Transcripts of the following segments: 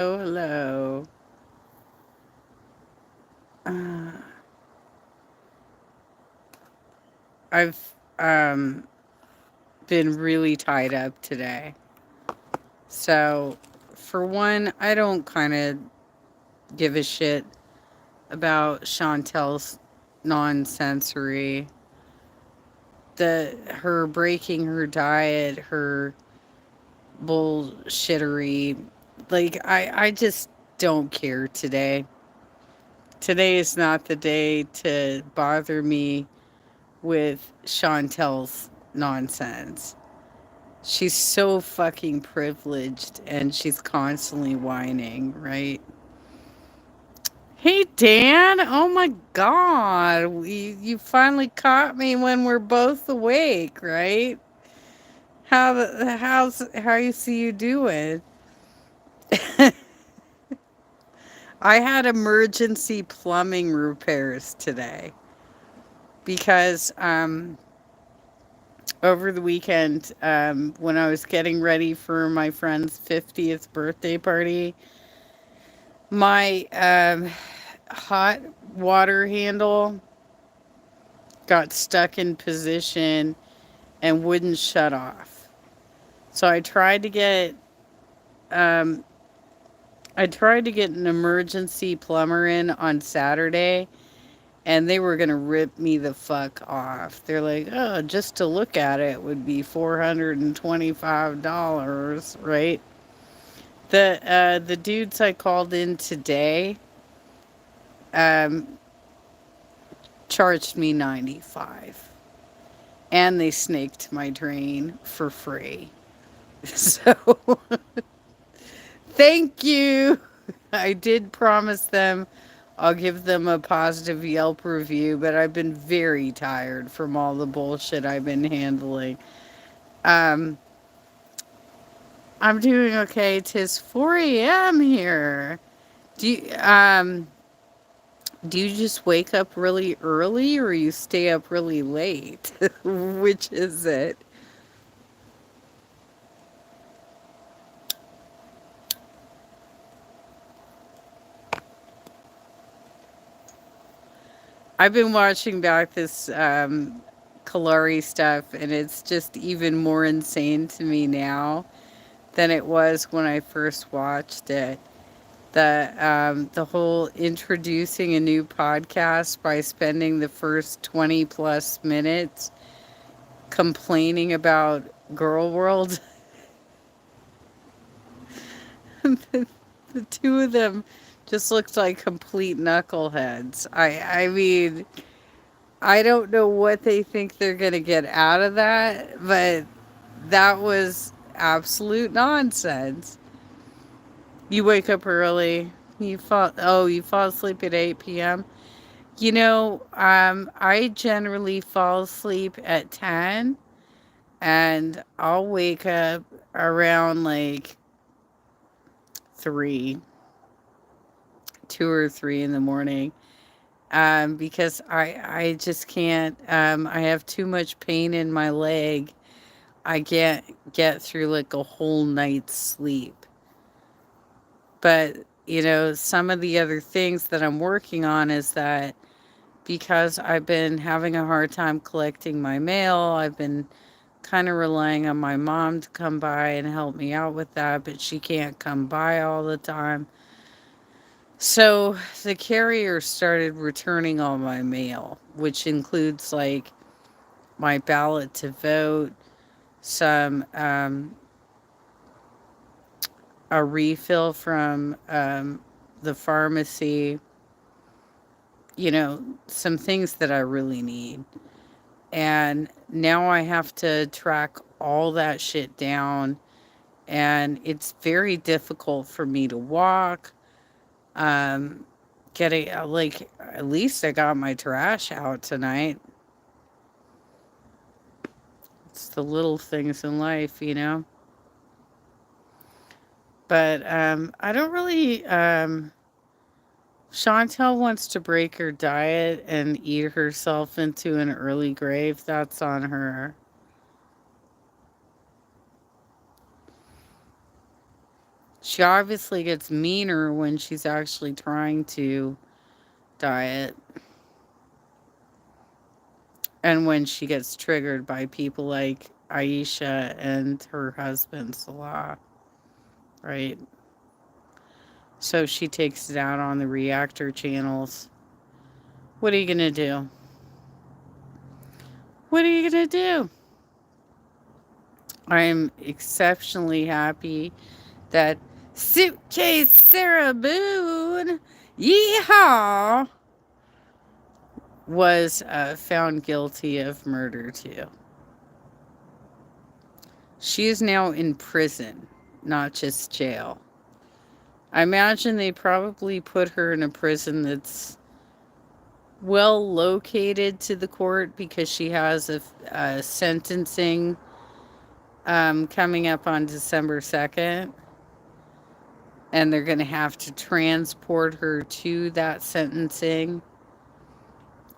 Hello. Uh, I've been really tied up today. So, for one, I don't kind of give a shit about Chantel's nonsensory, her breaking her diet, her bullshittery. Like I just don't care today. Today is not the day to bother me with Chantel's nonsense. She's so fucking privileged and she's constantly whining, right? Hey Dan, oh my god, you finally caught me when we're both awake, right? How you see you doing? I had emergency plumbing repairs today because over the weekend, when I was getting ready for my friend's 50th birthday party, my hot water handle got stuck in position and wouldn't shut off. So um, I tried to get an emergency plumber in on Saturday, and they were gonna rip me the fuck off. They're like, "Oh, just to look at it would be $425, right?" The dudes I called in today um, charged me 95, and they snaked my drain for free. So thank you. I did promise them I'll give them a positive Yelp review, but I've been very tired from all the bullshit I've been handling. Um, I'm doing okay. 'Tis 4 a.m. here. Do you, um, do you just wake up really early or you stay up really late? Which is it? I've been watching back this Kalari stuff, and it's just even more insane to me now than it was when I first watched it. The whole introducing a new podcast by spending the first 20 plus minutes complaining about Girl World. the, the two of them just looked like complete knuckleheads. I mean, I don't know what they think they're going to get out of that, but that was absolute nonsense. You wake up early. You fall asleep at 8 p.m. I generally fall asleep at 10 and I'll wake up around like 3, 2 or 3 in the morning. Because I just can't, I have too much pain in my leg. I can't get through like a whole night's sleep. But, some of the other things that I'm working on is that because I've been having a hard time collecting my mail, I've been kind of relying on my mom to come by and help me out with that, but she can't come by all the time. So the carrier started returning all my mail, which includes like my ballot to vote, some a refill from the pharmacy, some things that I really need. And now I have to track all that shit down, and it's very difficult for me to walk. Um, getting like at least I got my trash out tonight. It's the little things in life. But I don't really. Chantel wants to break her diet and eat herself into an early grave. That's on her. She obviously gets meaner when she's actually trying to diet and when she gets triggered by people like Aisha and her husband Salah, right? So she takes it out on the reactor channels. What are you going to do? What are you going to do? I'm exceptionally happy that Suitcase Sarah Boone, yeehaw, was found guilty of murder too. She is now in prison, not just jail. I imagine they probably put her in a prison that's well located to the court because she has a sentencing coming up on December 2nd. And they're going to have to transport her to that sentencing.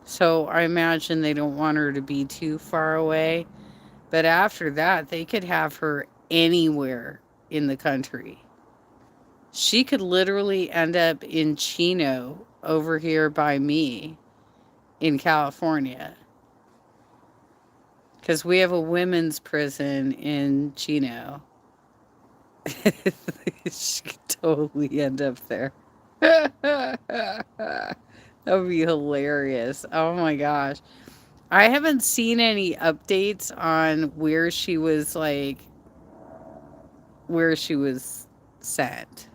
So I imagine they don't want her to be too far away. But after that, they could have her anywhere in the country. She could literally end up in Chino over here by me in California. Because we have a women's prison in Chino. She could totally end up there. That would be hilarious. Oh my gosh. I haven't seen any updates on where she was sent.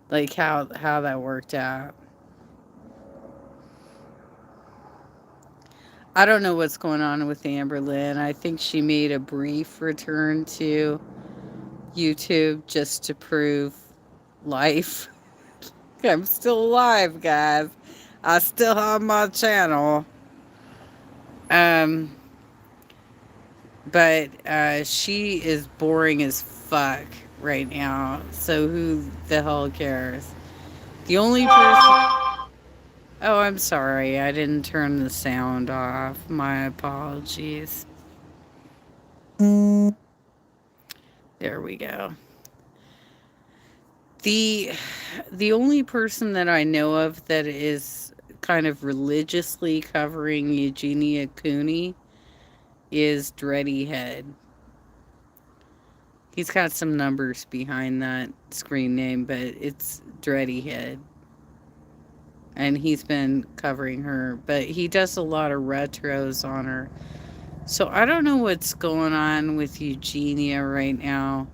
Like how that worked out. I don't know what's going on with Amber Lynn. I think she made a brief return to YouTube just to prove life. I'm still alive, guys. I still have my channel. But she is boring as fuck right now. So who the hell cares? The only person. Oh, I'm sorry. I didn't turn the sound off. My apologies. There we go. The only person that I know of that is kind of religiously covering Eugenia Cooney is Dreddy Head. He's got some numbers behind that screen name, but it's Dreddy Head. And he's been covering her, but he does a lot of retros on her. So I don't know what's going on with Eugenia right now.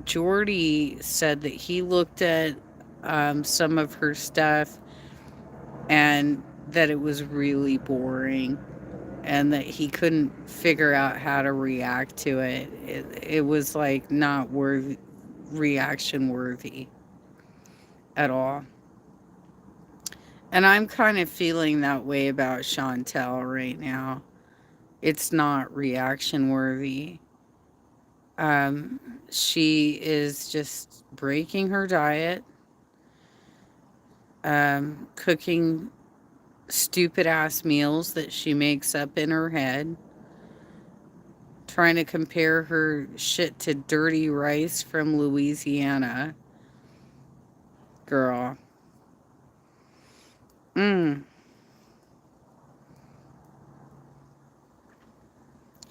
Jordy said that he looked at some of her stuff and that it was really boring and that he couldn't figure out how to react to it. It was like not reaction worthy at all. And I'm kind of feeling that way about Chantel right now. It's not reaction worthy. She is just breaking her diet, cooking stupid ass meals that she makes up in her head, trying to compare her shit to dirty rice from Louisiana. Girl.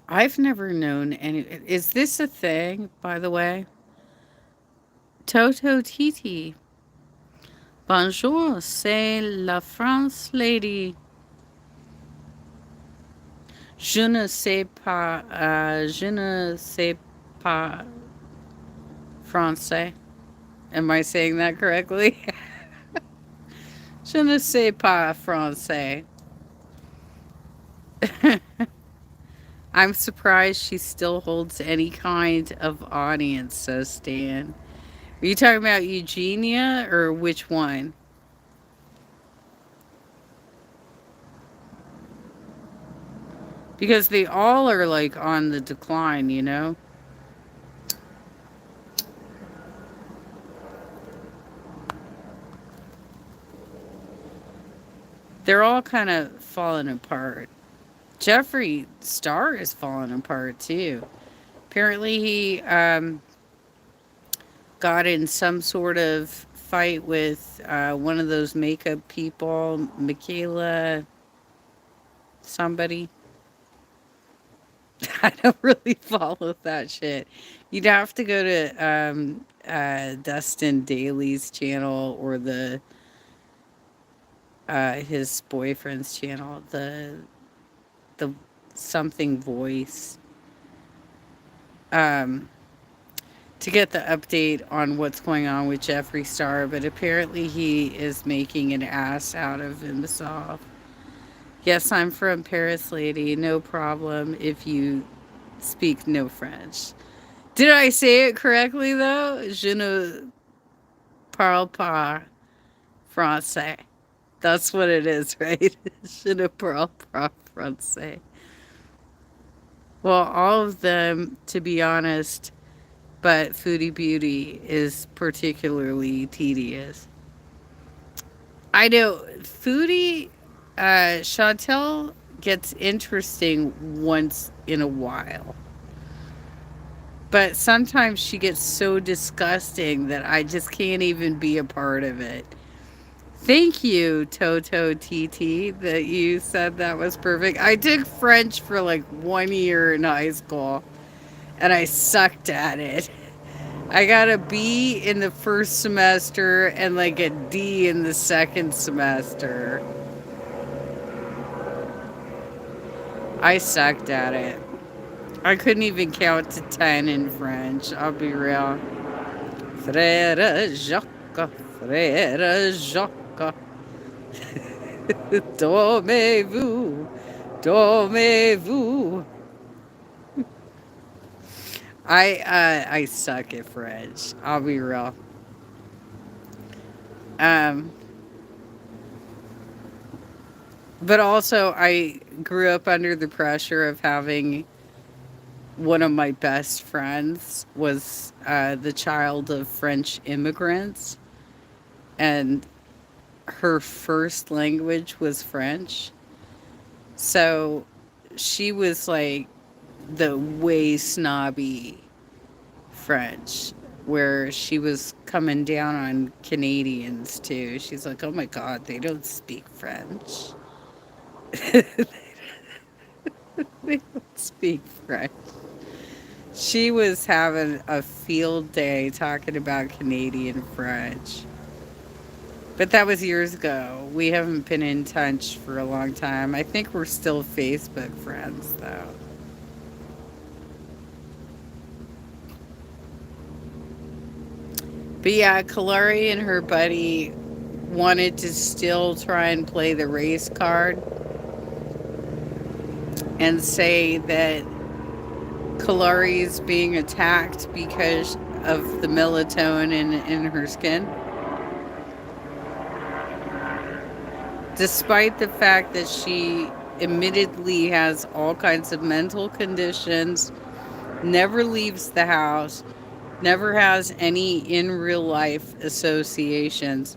I've never known any. Is this a thing, by the way? Toto Titi. Bonjour, c'est la France lady. Je ne sais pas français. Am I saying that correctly? Je ne sais pas français. I'm surprised she still holds any kind of audience, says Stan. Are you talking about Eugenia or which one? Because they all are like on the decline, you know? They're all kind of falling apart. Jeffree Star is falling apart too. Apparently he got in some sort of fight with one of those makeup people, Michaela somebody. I don't really follow that shit. You'd have to go to Dustin Daly's channel or the his boyfriend's channel, the something voice, um, to get the update on what's going on with Jeffree Star. But apparently, he is making an ass out of himself. Yes, I'm from Paris, lady. No problem if you speak no French. Did I say it correctly though? Je ne parle pas français. That's what it is, right? Je ne parle pas français. Well, all of them, to be honest, but Foodie Beauty is particularly tedious. I know Foodie, Chantel gets interesting once in a while. But sometimes she gets so disgusting that I just can't even be a part of it. Thank you, Toto TT, that you said that was perfect. I took French for like 1 year in high school and I sucked at it. I got a B in the first semester and like a D in the second semester. I sucked at it. I couldn't even count to 10 in French. I'll be real. Frère Jacques, Frère Jacques. Dormez-vous, dormez-vous. I suck at French. I'll be real. Um, but also I grew up under the pressure of having one of my best friends was the child of French immigrants, and her first language was French. So she was like the way snobby French, where she was coming down on Canadians too. She's like, oh my God, they don't speak French. They don't speak French. She was having a field day talking about Canadian French. But that was years ago. We haven't been in touch for a long time. I think we're still Facebook friends, though. But yeah, Kalari and her buddy wanted to still try and play the race card and say that Kalari is being attacked because of the melatonin in her skin. Despite the fact that she admittedly has all kinds of mental conditions, never leaves the house, never has any in real life associations,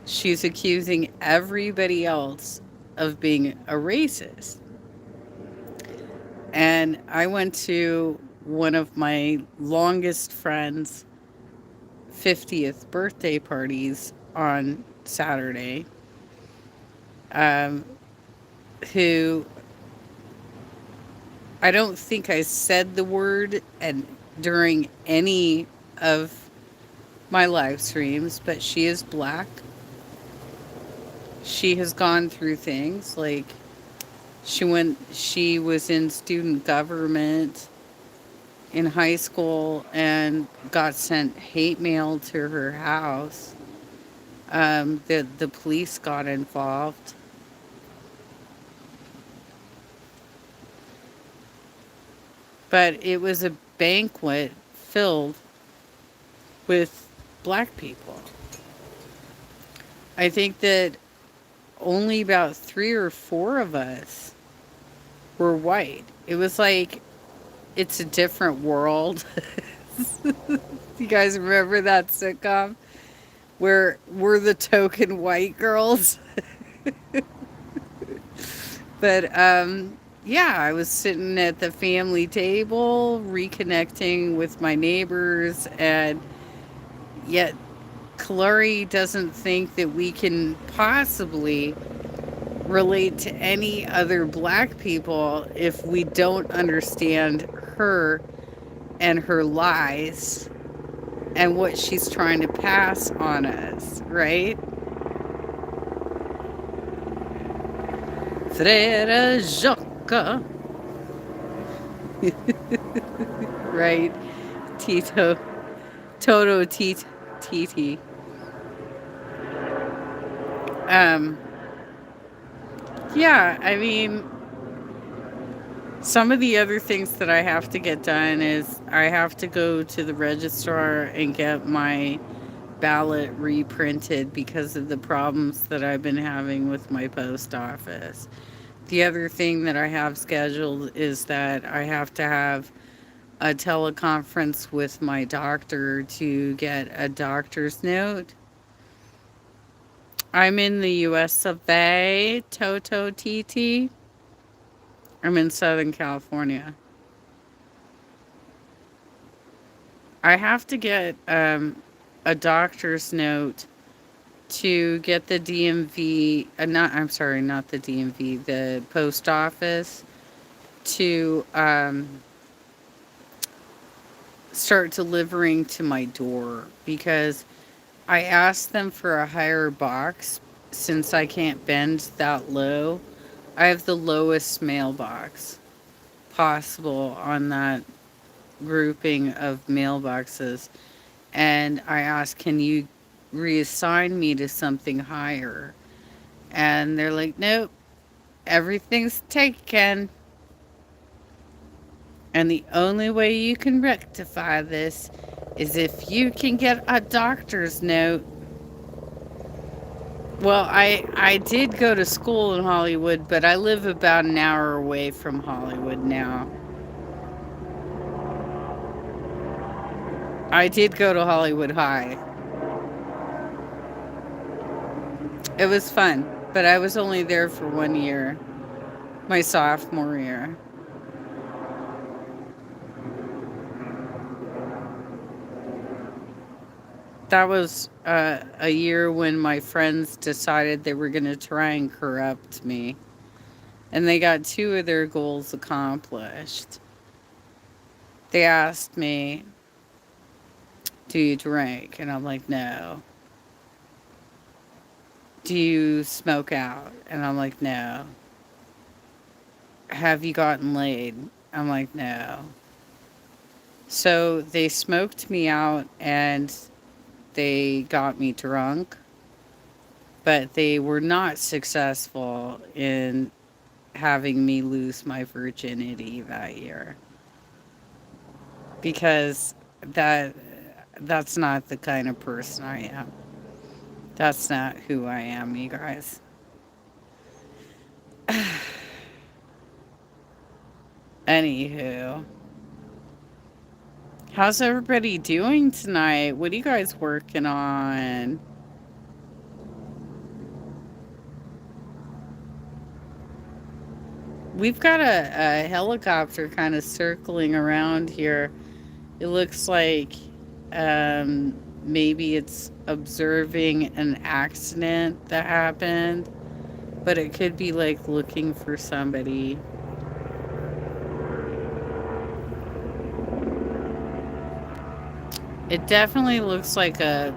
she's accusing everybody else of being a racist. And I went to one of my longest friends' 50th birthday parties on Saturday, who I don't think I said the word and during any of my live streams, but she is black. She has gone through things like she was in student government in high school and got sent hate mail to her house. The police got involved. But it was a banquet filled with black people. I think that only about 3 or 4 of us were white. It was like It's a Different World. You guys remember that sitcom where we're the token white girls? But yeah, I was sitting at the family table reconnecting with my neighbors, and Yet Kalori doesn't think that we can possibly relate to any other black people if we don't understand her and her lies and what she's trying to pass on us, right? Frere Jacques, right? Tito, Toto, Titi. Um, yeah, I mean, some of the other things that I have to get done is I have to go to the registrar and get my ballot reprinted because of the problems that I've been having with my post office. The other thing that I have scheduled is that I have to have a teleconference with my doctor to get a doctor's note. I'm in the US of A, Toto TT. I'm in Southern California. I have to get a doctor's note to get the DMV, I'm sorry, not the DMV, the post office to start delivering to my door because I asked them for a higher box since I can't bend that low. I have the lowest mailbox possible on that grouping of mailboxes. And I asked, can you reassign me to something higher? And they're like, nope, everything's taken. And the only way you can rectify this is if you can get a doctor's note. Well, I did go to school in Hollywood, but I live about an hour away from Hollywood now. I did go to Hollywood High. It was fun, but I was only there for 1 year, my sophomore year. That was a year when my friends decided they were going to try and corrupt me. And they got two of their goals accomplished. They asked me, do you drink? And I'm like, no. Do you smoke out? And I'm like, no. Have you gotten laid? I'm like, no. So they smoked me out and they got me drunk, but they were not successful in having me lose my virginity that year because that that's not the kind of person I am. That's not who I am, you guys. Anywho, how's everybody doing tonight? What are you guys working on? We've got a helicopter kind of circling around here. It looks like maybe it's observing an accident that happened, but it could be like looking for somebody. It definitely looks like a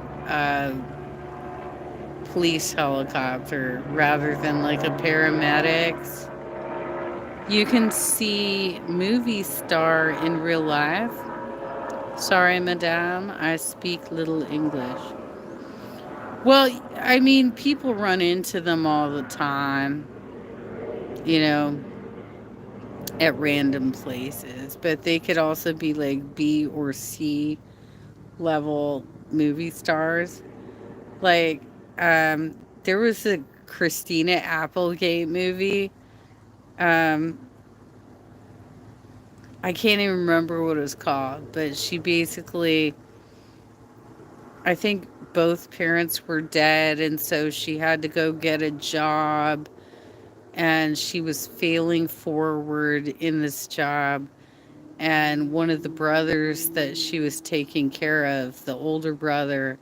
police helicopter rather than like a paramedics. You can see movie star in real life. Sorry, madame, I speak little English. Well, I mean, people run into them all the time, you know, at random places, but they could also be like B or C level movie stars. Like, there was a Christina Applegate movie. Um, I can't even remember what it was called, but she basically, I think both parents were dead, and so she had to go get a job, and she was failing forward in this job, and one of the brothers that she was taking care of, the older brother,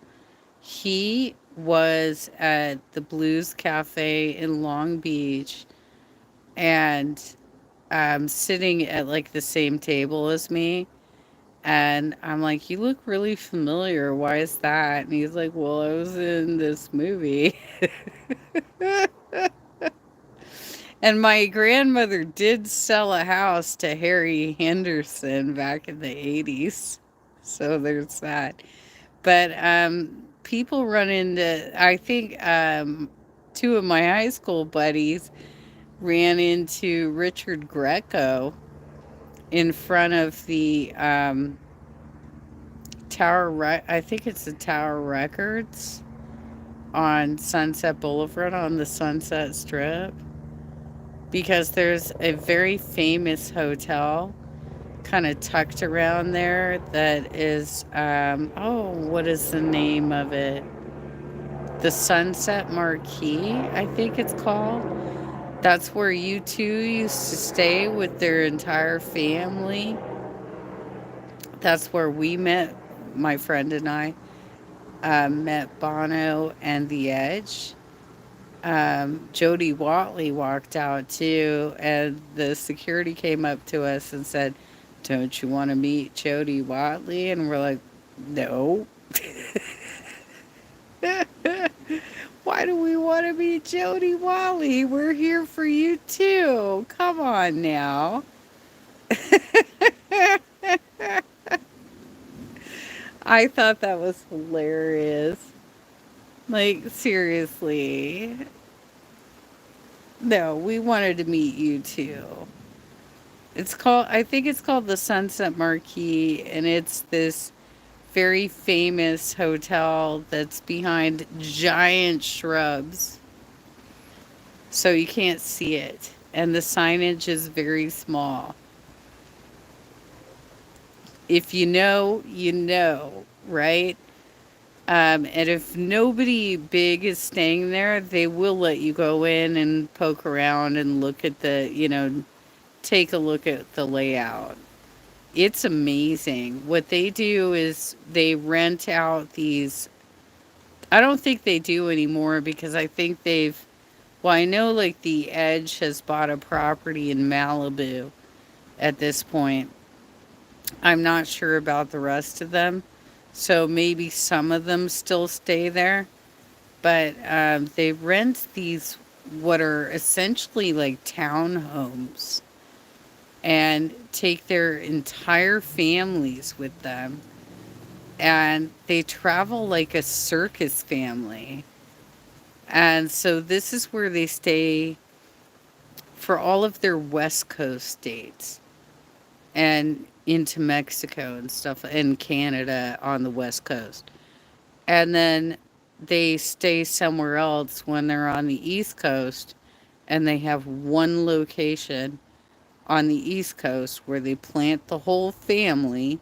he was at the Blues Cafe in Long Beach and sitting at like the same table as me. And I'm like, "You look really familiar. Why is that?" And he's like, "Well, I was in this movie." And my grandmother did sell a house to Harry Henderson back in the 80s. So there's that. But people run into, I think two of my high school buddies ran into Richard Greco in front of the I think it's the Tower Records on Sunset Boulevard on the Sunset Strip, because there's a very famous hotel kind of tucked around there that is, oh, what is the name of it? The Sunset Marquis, I think it's called. That's where U2 used to stay with their entire family. That's where we met, my friend and I met Bono and The Edge. Jody Watley walked out too, and the security came up to us and said, "Don't you want to meet Jody Watley?" And we're like, "No." Why do we want to meet Jody Watley? We're here for you too. Come on now. I thought that was hilarious. Like, seriously. No, we wanted to meet you too. I think it's called the Sunset Marquis, and it's this very famous hotel that's behind giant shrubs. So you can't see it. And the signage is very small. If you know, you know, right? And if nobody big is staying there, they will let you go in and poke around and look at take a look at the layout. It's amazing. What they do is they rent out these. I don't think they do anymore because I think well, I know like the Edge has bought a property in Malibu at this point. I'm not sure about the rest of them. So maybe some of them still stay there. But they rent these, what are essentially like townhomes, and take their entire families with them. And they travel like a circus family. And so this is where they stay for all of their West Coast dates and into Mexico and stuff, and Canada on the West Coast. And then they stay somewhere else when they're on the East Coast, and they have one location on the East Coast where they plant the whole family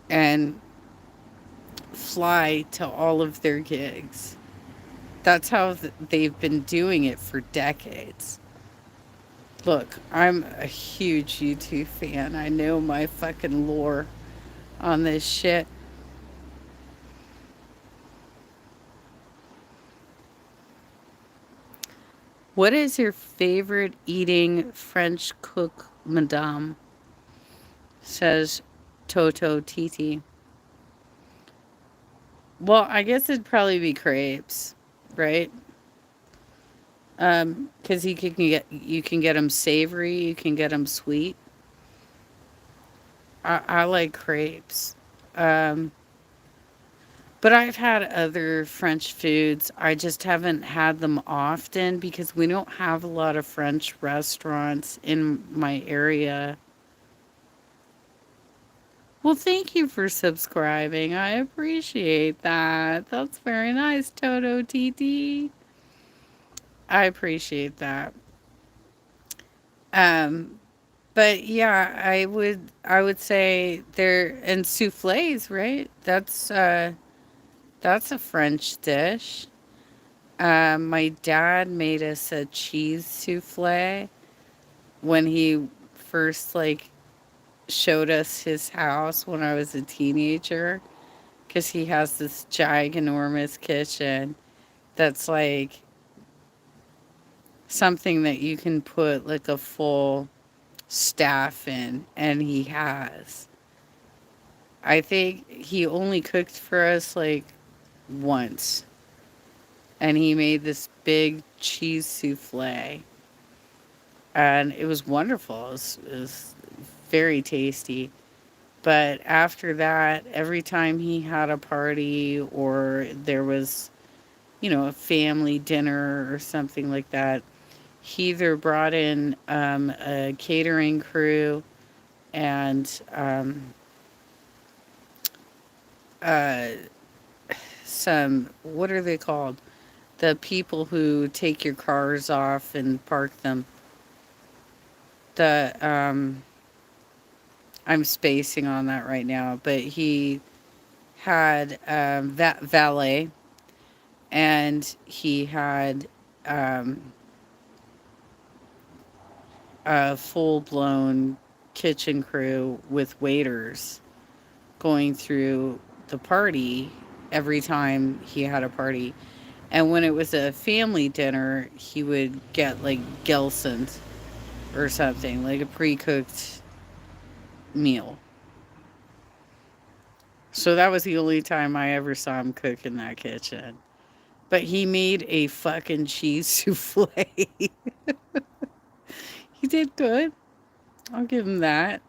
and fly to all of their gigs. That's how they've been doing it for decades. Look, I'm a huge YouTube fan. I know my fucking lore on this shit. What is your favorite eating French cook, madame? Says Toto Titi. Well, I guess it'd probably be crepes, right? Because you can get them savory, you can get them sweet. I like crepes. Um, but I've had other French foods. I just haven't had them often because we don't have a lot of French restaurants in my area. Well, thank you for subscribing. I appreciate that. That's very nice, Toto TT. I appreciate that. Um, but yeah, I would say there, and soufflés, right? That's a French dish. My dad made us a cheese souffle when he first like showed us his house when I was a teenager because he has this ginormous kitchen that's like something that you can put like a full staff in, and he has. I think he only cooked for us like once, and he made this big cheese souffle, and it was wonderful. It was very tasty. But after that, every time he had a party or there was, a family dinner or something like that, he either brought in a catering crew and uh, some, what are they called? The people who take your cars off and park them. The I'm spacing on that right now, but he had that valet, and he had um, a full blown kitchen crew with waiters going through the party every time he had a party. And when it was a family dinner, he would get like Gelson's or something, like a pre cooked meal. So that was the only time I ever saw him cook in that kitchen. But he made a fucking cheese souffle. He did good. I'll give him that.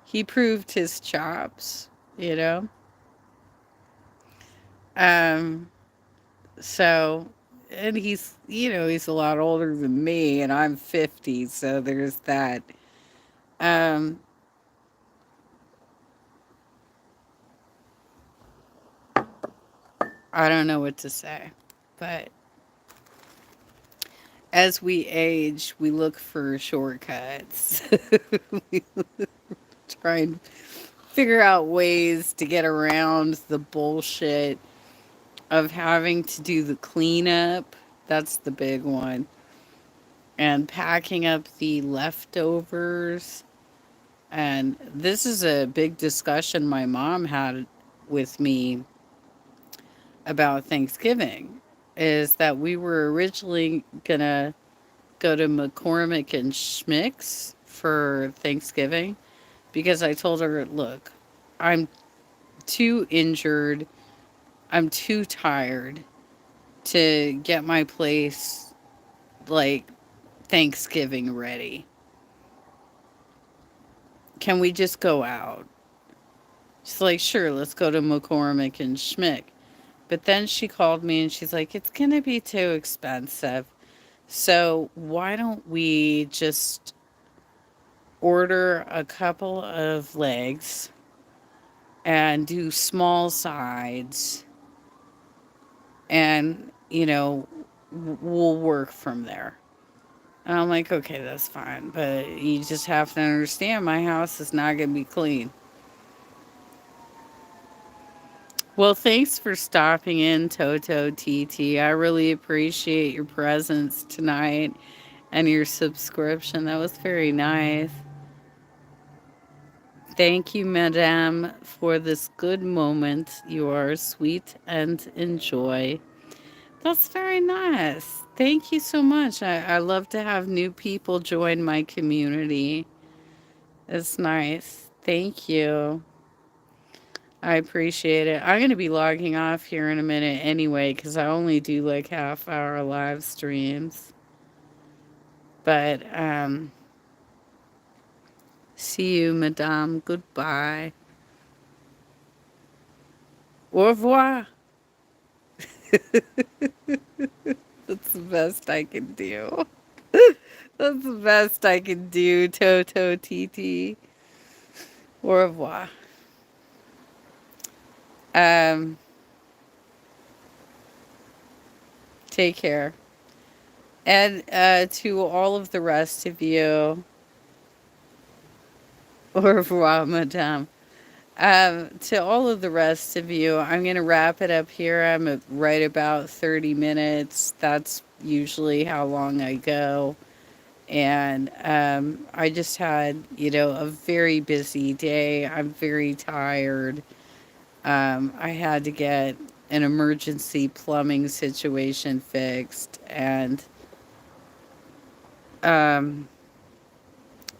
He proved his chops, you know? Um, so, and he's a lot older than me, and I'm 50, so there's that. Um, I don't know what to say, but as we age, we look for shortcuts. We try and figure out ways to get around the bullshit of having to do the cleanup. That's the big one. And packing up the leftovers. And this is a big discussion my mom had with me about Thanksgiving, is that we were originally gonna go to McCormick and Schmick's for Thanksgiving because I told her, look, I'm too injured, I'm too tired to get my place like Thanksgiving ready. Can we just go out? She's like, sure, let's go to McCormick and Schmick. But then she called me and she's like, it's going to be too expensive. So why don't we just order a couple of legs and do small sides, and, we'll work from there. And I'm like, okay, that's fine. But you just have to understand my house is not going to be clean. Well, thanks for stopping in, Toto TT. I really appreciate your presence tonight and your subscription. That was very nice. Thank you, Madame, for this good moment. You are sweet and enjoy. That's very nice. Thank you so much. I love to have new people join my community. It's nice. Thank you. I appreciate it. I'm going to be logging off here in a minute anyway because I only do like half-hour live streams. But see you, Madame. Goodbye. Au revoir. That's the best I can do. That's the best I can do, Toto TT. Au revoir. Um, Take care. And to all of the rest of you, au revoir, Madame. To all of the rest of you, I'm going to wrap it up here. I'm at right about 30 minutes. That's usually how long I go. And I just had, a very busy day. I'm very tired. I had to get an emergency plumbing situation fixed, and um,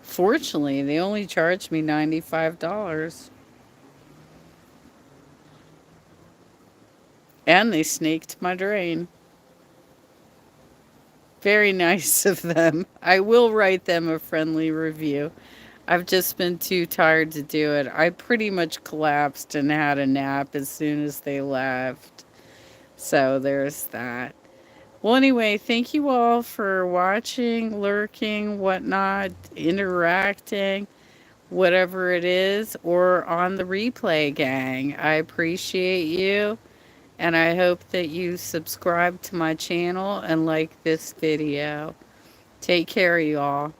fortunately, they only charged me $95, and they snaked my drain. Very nice of them. I will write them a friendly review. I've just been too tired to do it. I pretty much collapsed and had a nap as soon as they left. So there's that. Well, anyway, thank you all for watching, lurking, whatnot, interacting, whatever it is, or on the replay, gang. I appreciate you, and I hope that you subscribe to my channel and like this video. Take care, you all.